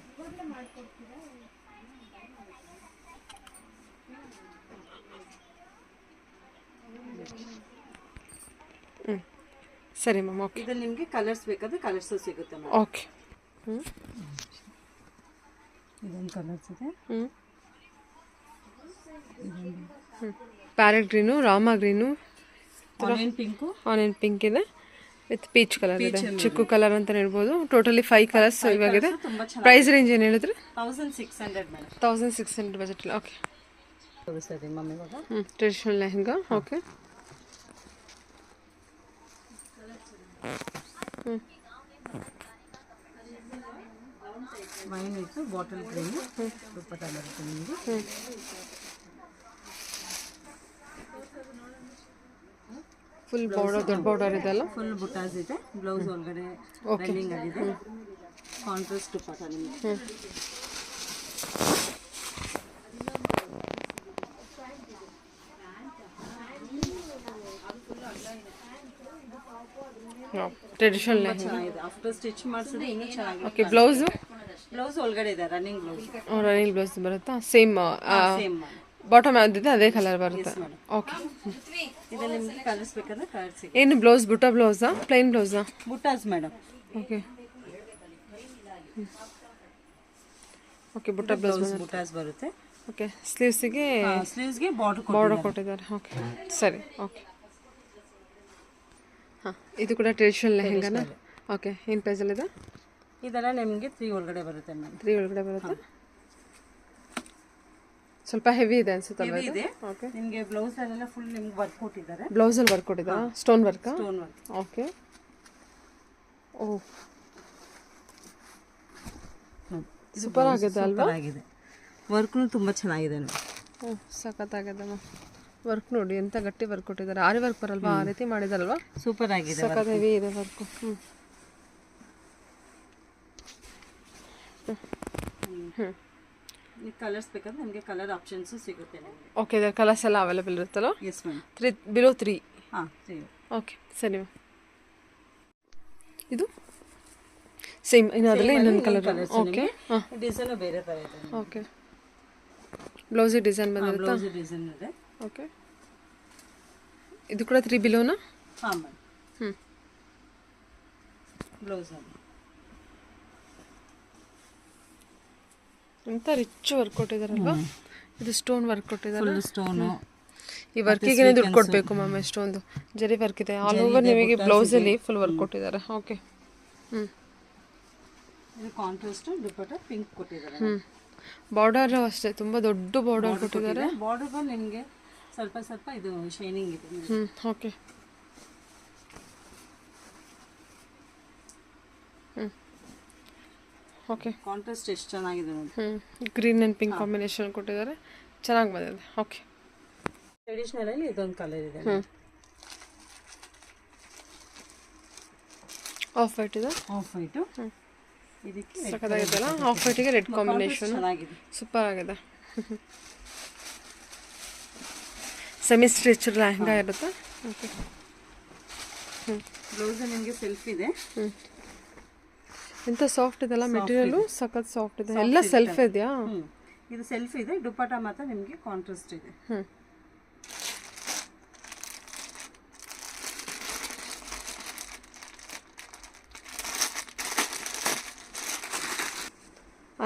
ಸರಿ ಮ್ಯಾಮ್. ಓಕೆ, ಇದು ನಿಮಗೆ ಕಲರ್ಸ್ ಬೇಕಾದ್ರೆ ಕಲರ್ಸ್ ಸಿಗುತ್ತೆ ಮೇಡಮ್. ಓಕೆ. ಇದೊಂದು ಕಲರ್ಸ್ ಇದೆ. Parrot green, Rama green, onion pink, onion pink ಇದೆ, ವಿತ್ ಪೀಚ್ ಕಲರ್ ಇದೆ, ಚಿಕ್ಕು ಕಲರ್ ಅಂತ ಹೇಳ್ಬೋದು. ಟೋಟಲಿ 5 ಕಲರ್ಸ್ ಇವಾಗಿದೆ. ತುಂಬಾ ಚೆನ್ನಾಗಿ. ಪ್ರೈಸ್ ರೇಂಜ್ ಏನು ಹೇಳಿದ್ರೆ? 1600 ಮೇಡಮ್. 1600 ಬಜೆಟ್. ಓಕೆ, ಸರಿ ಮ್ಯಾಮ್. ಇವಾಗ traditional lehenga. Okay, wine with bottle green dupatta ಬರುತ್ತೆ ನಿಮಗೆ. ಫುಲ್ ಬಾರ್ಡರ್, ದೊಡ್ಡ ಬಾರ್ಡರ್ ಇದೆ ಅಲ್ಲ. ಫುಲ್ ಬುಟಾಸ್ ಇದೆ. ಬ್ಲೌಸ್ ಒಳಗಡೆ ರನ್ನಿಂಗ್ ಆಗಿದೆ. ಕಾಂಟ್ರಾಸ್ಟ್ ದುಪ್ಪಟ್ಟ ನಿಮಗೆ. ಟ್ರೆಡಿಷನಲ್ ಲೆಹಂಗಾ ಚೆನ್ನಾಗಿದೆ. ಆಫ್ಟರ್ ಸ್ಟಿಚ್ ಮಾಡಿಸಿದ್ರೆ ಇನ್ನೂ ಚೆನ್ನಾಗಿದೆ. ಓಕೆ, ಬ್ಲೌಸು ಬ್ಲೌಸ್ ಒಳಗಡೆ ಇದೆ, ರನ್ನಿಂಗ್ ಬ್ಲೌಸ್. ರನ್ನಿಂಗ್ ಬ್ಲೌಸ್ ಬರುತ್ತಾ? ಸೇಮ್ ಸೇಮ್ ಬಾಟಮ್ ಯಾವ್ದಿದೆ ಅದೇ ಕಲರ್ ಬರುತ್ತೆ. ಓಕೆ, ಇದು ನಿಮಗೆ ಕಲರ್ಸ್ ಬೇಕಾದ್ರೆ ಕಲರ್ ಸಿಗುತ್ತೆ. ಏನು ಬ್ಲೌಸ್? ಬುಟ್ಟ ಬ್ಲೌಸಾ, ಪ್ಲೈನ್ ಬ್ಲೌಸಾ? Butas madam. Okay, okay, butta blouse butas ಬರುತ್ತೆ. ಓಕೆ, ಸ್ಲೀವ್ಸಿಗೆ ಸ್ಲೀವ್ಸ್ಗೆ ಬಾರ್ಡರ್ ಕೊಟ್ಟಿದ್ದಾರೆ. ಓಕೆ, ಸರಿ. ಓಕೆ, ಹಾಂ, ಇದು ಕೂಡ ಟ್ರೆಡಿಷನಲ್ ಲೆಹಂಗಾನ. ಓಕೆ, ಏನು ಪ್ರೈಸಲ್ಲಿದೆ? ಇದೆಲ್ಲ ನಿಮಗೆ 3 ಒಳಗಡೆ ಬರುತ್ತೆ ಮೇಡಮ್. 3 ಒಳಗಡೆ ಬರುತ್ತೆ. ಸ್ವಲ್ಪ ಹೆವಿ ಇದೆ ಅನ್ಸುತ್ತಲ್ವ ಇದು? ಇದೆ. ಓಕೆ, ನಿಮಗೆ ಬ್ಲೌಸ್ ಅಲ್ಲೆಲ್ಲ ಫುಲ್ ನಿಮ್ಗೆ ವರ್ಕ್ ಕೊಟ್ಟಿದ್ದಾರೆ. ಬ್ಲೌಸಲ್ಲಿ ವರ್ಕ್ ಕೊಟ್ಟಿದ್ದಾರಾ? ಸ್ಟೋನ್ ವರ್ಕಾ? Stone work. Okay, oh super ಆಗಿದೆ ಅಲ್ವಾ? ಆಗಿದೆ. ವರ್ಕ್ನು ತುಂಬ ಚೆನ್ನಾಗಿದೆ ನೋಡಿ. ಓ, ಸಖತ್ತಾಗಿದೆ ಮ್ಯಾಮ್. ವರ್ಕ್ ನೋಡಿ ಎಂತ ಗಟ್ಟಿ ವರ್ಕ್ ಕೊಟ್ಟಿದ್ದಾರೆ. ಆರಿ ವರ್ಕ್ ಬರಲ್ವಾ? ಆ ರೀತಿ ಮಾಡಿದಾರಲ್ವಾ? ಸೂಪರ್ ಆಗಿದೆ. ಸಖತ್ ಹೆವಿ ಇದೆ ವರ್ಕು. ಕಲರ್ಸ್ ಬೇಕಾದ್ರೆ ನಿಮಗೆ ಕಲರ್ ಆಪ್ಷನ್ಸು ಸಿಗುತ್ತೆ ನಿಮಗೆ. ಓಕೆ, ಇದರ ಕಲರ್ಸ್ ಎಲ್ಲ ಅವೈಲೇಬಲ್ ಇರುತ್ತಲ್ಲ? Yes ma'am. 3 ಬಿಲೋ 3. ಹಾಂ, ಓಕೆ, ಸರಿ ಮ್ಯಾಮ್. ಇದು ಸೇಮ್ ಅದರಲ್ಲಿ ಇನ್ನೊಂದು ಕಲರ್. ಓಕೆ, ಹಾಂ, ಡಿಸೈನು ಬೇರೆ ಥರ ಇದೆ. ಓಕೆ, ಬ್ಲೌಸಿಗೆ ಡಿಸೈನ್ ಬಂದಿರುತ್ತಾ? ಬ್ಲೌಸ್ ಡಿಸೈನ್ ಇದೆ. ಓಕೆ, ಇದು ಕೂಡ 3 ಬಿಲೋನಾ? ಹಾಂ ಮ್ಯಾಮ್. ಬ್ಲೌಸ್ ಎಂತ ರಿಚ್ ವರ್ಕ್ ಕೊಟ್ಟಿದ್ದಾರಲ್ವಾ? ಇದು ಸ್ಟೋನ್ ವರ್ಕ್ ಕೊಟ್ಟಿದ್ದಾರೆ. Full stone. ಈ ವರ್ಕಿಗೆ ದುಡ್ಡು ಕೊಡಬೇಕು ಮ್ಯಾಮ್. ಎಷ್ಟೊಂದು ಜರಿ ವರ್ಕ್ ಇದೆ ಆಲ್ ಓವರ್. ನಿಮಗೆ ಬ್ಲೌಸಲ್ಲಿ ಫುಲ್ ವರ್ಕ್ ಕೊಟ್ಟಿದ್ದಾರೆ. ಓಕೆ, ಇದು ಕಾಂಟ್ರಾಸ್ಟ್ ದುಪ್ಪಟ್ಟ ಪಿಂಕ್ ಕೊಟ್ಟಿದ್ದಾರೆ. ಬಾರ್ಡರ್ ಅಷ್ಟೇ ತುಂಬ ದೊಡ್ಡ ಬಾರ್ಡರ್ ಕೊಟ್ಟಿದ್ದಾರೆ. ಬಾರ್ಡರ್ ನಿಮಗೆ ಸ್ವಲ್ಪ ಸ್ವಲ್ಪ ಇದು ಶೈನಿಂಗ್ ಇದೆ. ಓಕೆ, ಓಕೆ, ಕಾಂಟ್ರಾಸ್ಟ್ ಎಷ್ಟು ಚೆನ್ನಾಗಿದೆ ನೋಡಿ. ಗ್ರೀನ್ ಆ್ಯಂಡ್ ಪಿಂಕ್ ಕಾಂಬಿನೇಷನ್ ಕೊಟ್ಟಿದ್ದಾರೆ, ಚೆನ್ನಾಗಿ ಬಂದಿದೆ. ಓಕೆ, ಟ್ರೆಡಿಷನಲ್ ಅಲ್ಲಿ ಇದೊಂದು ಕಲರ್ ಇದೆ. ಆಫ್ ವೈಟ್ ಇದೆ. ಆಫ್ ವೈಟ್ ಇದಕ್ಕೆ ಸಖತ್ತಾಗಿದೆಲ್ಲ. ಆಫ್ ವೈಟಿಗೆ ರೆಡ್ ಕಾಂಬಿನೇಷನ್ ಚೆನ್ನಾಗಿದೆ. ಸೂಪರ್ ಆಗಿದೆ. ಸೆಮಿ ಸ್ಟಿಚ್ ಲೆಹಂಗಾ ಇರುತ್ತೆ. ಓಕೆ, ಬ್ಲೌಸ್ ನಿಮಗೆ ಸೆಲ್ಫ್ ಇದೆ. ಎಂತ ಸಾಫ್ಟ್ ಇದೆಲ್ಲ ಮೆಟೀರಿಯಲ್, ಸಖತ್ ಸಾಫ್ಟ್ ಇದೆ. ಎಲ್ಲ ಸೆಲ್ಫ್ ಇದೆಯಾ? ಇದು ಸೆಲ್ಫ್ ಇದೆ. ದುಪ್ಪಟ್ಟ ಮಾತ್ರ ನಿಮಗೆ ಕಾಂಟ್ರಾಸ್ಟ್ ಇದೆ.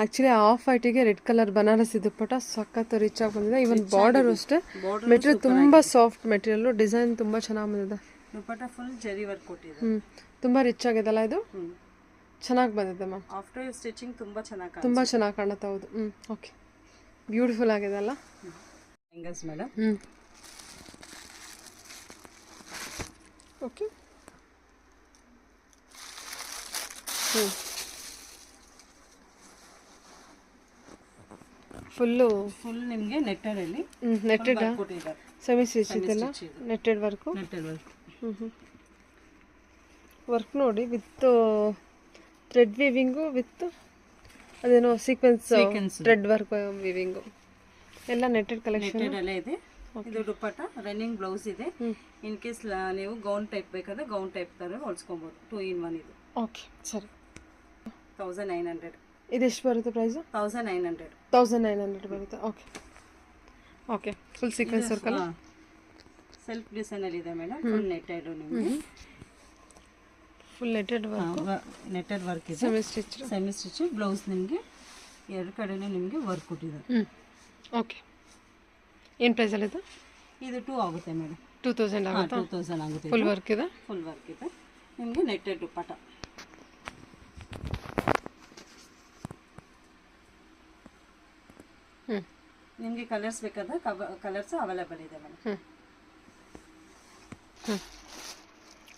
ಆಕ್ಚುಲಿ ಆಫ್ ವೈಟಿಗೆ ರೆಡ್ ಕಲರ್ ಬನಾರಸಿ ದುಪ್ಪಟ್ಟ ಸಖತ್ ರಿಚ್ ಆಗಿ ಬಂದಿದೆ. ಇವನ್ ಬಾರ್ಡರ್ ಅಷ್ಟೇ ಮೆಟೀರಿಯಲ್ ತುಂಬಾ ಸಾಫ್ಟ್ ಮೆಟೀರಿಯಲ್, ಡಿಸೈನ್ ತುಂಬಾ ಚೆನ್ನಾಗಿ ಬಂದಿದೆ. ದುಪ್ಪಟ್ಟ ಫುಲ್ ಜರಿ ವರ್ಕ್ ಕೊಟ್ಟಿದೆ. ತುಂಬ ರಿಚ್ ಆಗಿದೆಲ್ಲ ಇದು, ಹ್ಮ್ ಚೆನ್ನಾಗಿ ಬಂದಿದೆ ಮ್ಯಾಮ್. ಆಫ್ಟರ್ ಸ್ಟಿಚಿಂಗ್ ತುಂಬಾ ಚೆನ್ನಾಗಿ ತುಂಬ ಚೆನ್ನಾಗಿ ಕಾಣುತ್ತೆ. ಹೌದು. ಓಕೆ, ಬ್ಯೂಟಿಫುಲ್ ಆಗಿದೆ ಅಲ್ಲ. ಲೆಹಂಗಾಸ್ ಮೇಡಮ್. ಓಕೆ. ಫುಲ್ ನಿಮಗೆ ನೆಟ್ಟೆಡ್ ಅಲ್ಲಿ ನೆಟ್ಟೆಡ್ ಕೊಟ್ಟಿದ್ದಾರೆ. ಸೆಮಿ ಸ್ಟಿಚ್ ಇದೆಲ್ಲ, netted work. Netted work. Work ನೋಡಿ, ವಿತ್ ಥ್ರೆಡ್ ವೀವಿಂಗು, ವಿತ್ ಅದೇನೋ ಸೀಕ್ವೆನ್ಸ್ ಥ್ರೆಡ್ ವರ್ಕ್ ವೀವಿಂಗು ಎಲ್ಲ ನೆಟ್ಟೆಡ್ ಕಲೆಕ್ಷನ್. ನೆಟ್ಟೆಡ್ ಅಲ್ಲೇ ಇದೆ. ಇದು ದುಪ್ಪಟ್ಟ ರನ್ನಿಂಗ್ ಬ್ಲೌಸ್ ಇದೆ. ಇನ್ ಕೇಸ್ ನೀವು ಗೌನ್ ಟೈಪ್ ಬೇಕಾದ್ರೆ ಗೌನ್ ಟೈಪ್ ತರ ಹೊಲ್ಸ್ಕೊಬಹುದು. 2 in 1 ಇದು. ಓಕೆ, ಸರಿ. 1900. ಇದೆಷ್ಟು ಬರುತ್ತೆ ಪ್ರೈಸು? 1900. 1900 ಬರುತ್ತೆ. Okay okay. Full sequence work ಅಲ್ಲ, ಸೆಲ್ಫ್ ಡಿಸೈನ್ ಅಲ್ಲಿ ಇದೆ ಮೇಡಮ್. ಫುಲ್ ನೆಟ್ಟೆಡ್ ನಿಮಗೆ, full netted work. Netted work ಇದೆ. ಸೆಮಿ ಸ್ಟಿಚ್ ಬ್ಲೌಸ್ ನಿಮಗೆ ಎರಡು ಕಡೆನೂ ನಿಮಗೆ ವರ್ಕ್ ಕೊಟ್ಟಿದ್ದಾರೆ. ಓಕೆ. ಏನು ಪ್ರೈಸಲ್ಲಿ ಇದು? ಇದು 2 ಆಗುತ್ತೆ ಮೇಡಮ್. 2000 ಆಗುತ್ತಾ? 2000 ಆಗುತ್ತೆ. ಫುಲ್ ವರ್ಕ್ ಇದೆ. ಫುಲ್ ವರ್ಕ್ ಇದೆ ನಿಮಗೆ. ನೆಟ್ಟೆಡ್ ದುಪ್ಪಟ್ಟ. ನಿಮಗೆ ಕಲರ್ಸ್ ಬೇಕಾದ್ರೆ ಕಲರ್ಸ್ ಅವೈಲೇಬಲ್ ಇದೆ ಮೇಡಮ್.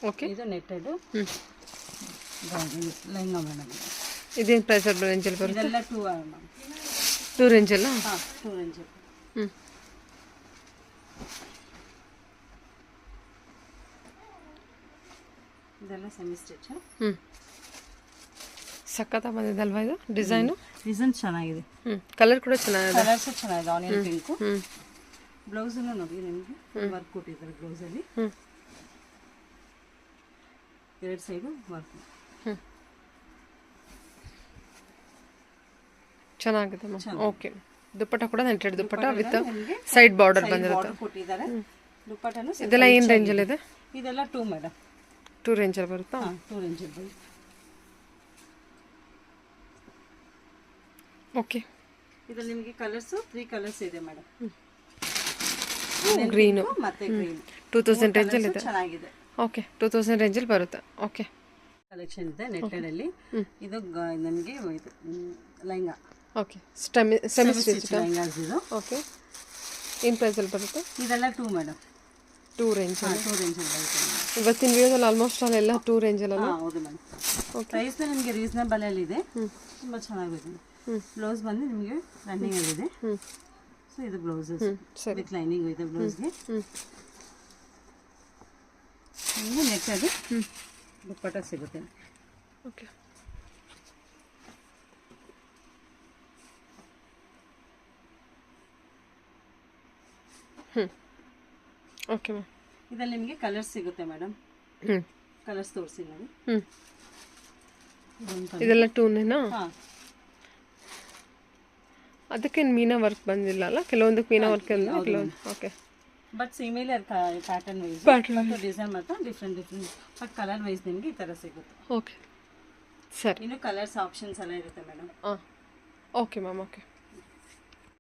ಓಕೆ. ಇದು ನೆಟ್ಟೆಡ್ ಲೆಹಂಗಾ ಮೇಡಮ್. ಇದೇನು ಪ್ರೈಸ್ ರೇಂಜಲ್ಲಿ ಬರುತ್ತೆ? ಇದೆಲ್ಲ 2 ಮ್ಯಾಮ್. 2 ರೇಂಜಲ್ಲ? ಹಾಂ, 2 ರೇಂಜ್. ಇದೆಲ್ಲ ಸೆಮಿ ಸ್ಟಿಚ್. ಸಖತ್ತಾಗಿ ಬಂದಿದೆ ಅಲ್ವಾ ಇದು ಡಿಸೈನು? ಡಿಸೈನ್ ಚೆನ್ನಾಗಿದೆ. ಕಲರ್ ಕೂಡ ಚೆನ್ನಾಗಿದೆ. ಕಲರ್ಸ್ ಚೆನ್ನಾಗಿದೆ. Onion pink. ಬ್ಲೌಸನ್ನು ನೋಡಿ ನಿಮಗೆ ವರ್ಕ್ ಕೊಟ್ಟಿದ್ದಾರೆ ಬ್ಲೌಸಲ್ಲಿ. 2 ಸೈಡು ವರ್ಕ್. ಚೆನ್ನಾಗಿದೆ ಮ್ಯಾಮ್. ಓಕೆ. ದುಪ್ಪಟ್ಟ ಕೂಡ netted dupatta with side border ಬಂದಿರುತ್ತೆ. ಕೊಟ್ಟಿದ್ದಾರೆ. ದುಪ್ಪಟ್ಟನು ಇದೆಲ್ಲ ಏನು ರೇಂಜಲ್ಲಿ ಇದೆ? ಇದೆಲ್ಲ 2 ಮೇಡಮ್. 2 ರೇಂಜಲ್ಲಿ ಬರುತ್ತಾ? 2 ರೇಂಜಲ್ಲಿ ಬರುತ್ತೆ. ಓಕೆ. ಇದರಲ್ಲಿ ನಿಮಗೆ ಕಲರ್ಸ್ 3 ಕಲರ್ಸ್ ಇದೆ ಮೇಡಮ್. ಗ್ರೀನು ಮತ್ತೆ ಗ್ರೀನ್. 2000 ರೇಂಜಲ್ಲಿ ಇದೆ. ಚೆನ್ನಾಗಿದೆ. ಓಕೆ, 2000 ರೇಂಜಲ್ಲಿ ಬರುತ್ತೆ. ಓಕೆ. ಕಲೆಕ್ಷನ್ ಇದೆ ನೆಟ್ಟೆಡ್ ಅಲ್ಲಿ. ಇದು ನಮಗೆ ಇದು lehenga. Okay. Semi stitch lehengas ಇದು. ಓಕೆ. ಏನು ಪ್ರೈಸಲ್ಲಿ ಬರುತ್ತೆ? ಇದೆಲ್ಲ 2 ಮೇಡಮ್. 2 ರೇಂಜ್. 2 ರೇಂಜಲ್ಲಿ ಬರುತ್ತೆ. ಇವತ್ತಿನ ವಿಡಿಯೋದಲ್ಲಿ ಆಲ್ಮೋಸ್ಟ್ ಅಲ್ಲೆಲ್ಲ 2 ರೇಂಜಲ್ಲ? ಹೌದು ಮೇಡಮ್. ಪ್ರೈಸ್ ನಿಮಗೆ ರೀಸನಬಲ್ ಅಲ್ಲಿ ಇದೆ. ತುಂಬ ಚೆನ್ನಾಗಿದೆ. ಬ್ಲೌಸ್ ಬಂದು ನಿಮಗೆ ರನ್ನಿಂಗ್ ಆಗಿದೆ. ಸೊ ಇದು ಬ್ಲೌಸ್ ವಿತ್ ಲೈನಿಂಗ್ ಇದೆ ಬ್ಲೌಸ್ಗೆ. ನಿಮಗೆ ನೆಟ್ಟೆಡ್ ದುಪ್ಪಟ್ಟ ಸಿಗುತ್ತೆ. ಓಕೆ. Okay ma'am. ಇದರಲ್ಲಿ ನಿಮಗೆ ಕಲರ್ಸ್ ಸಿಗುತ್ತೆ ಮೇಡಮ್. ಕಲರ್ಸ್ ತೋರಿಸಿ ನೋಡಿ. ಇದೆಲ್ಲ 2ನೇನಾ? ಹಾಂ. ಅದಕ್ಕೇನು ಮೀನಾ ವರ್ಕ್ ಬಂದಿಲ್ಲ ಅಲ್ಲ? ಕೆಲವೊಂದಕ್ಕೆ ಮೀನಾ ವರ್ಕ್ ಇಲ್ಲ, ಕೆಲವೊಂದು. Okay. But similar pattern wise, ಮತ್ತು ಡಿಸೈನ್ ಮಾತ್ರ ಡಿಫ್ರೆಂಟ್ ಬಟ್ ಕಲರ್ ವೈಸ್ ನಿಮಗೆ ಈ ಥರ ಸಿಗುತ್ತೆ. ಓಕೆ, ಸರಿ. ಇನ್ನು ಕಲರ್ಸ್ ಆಪ್ಷನ್ಸ್ ಎಲ್ಲ ಇರುತ್ತೆ ಮೇಡಮ್. Okay ma'am. ಓಕೆ.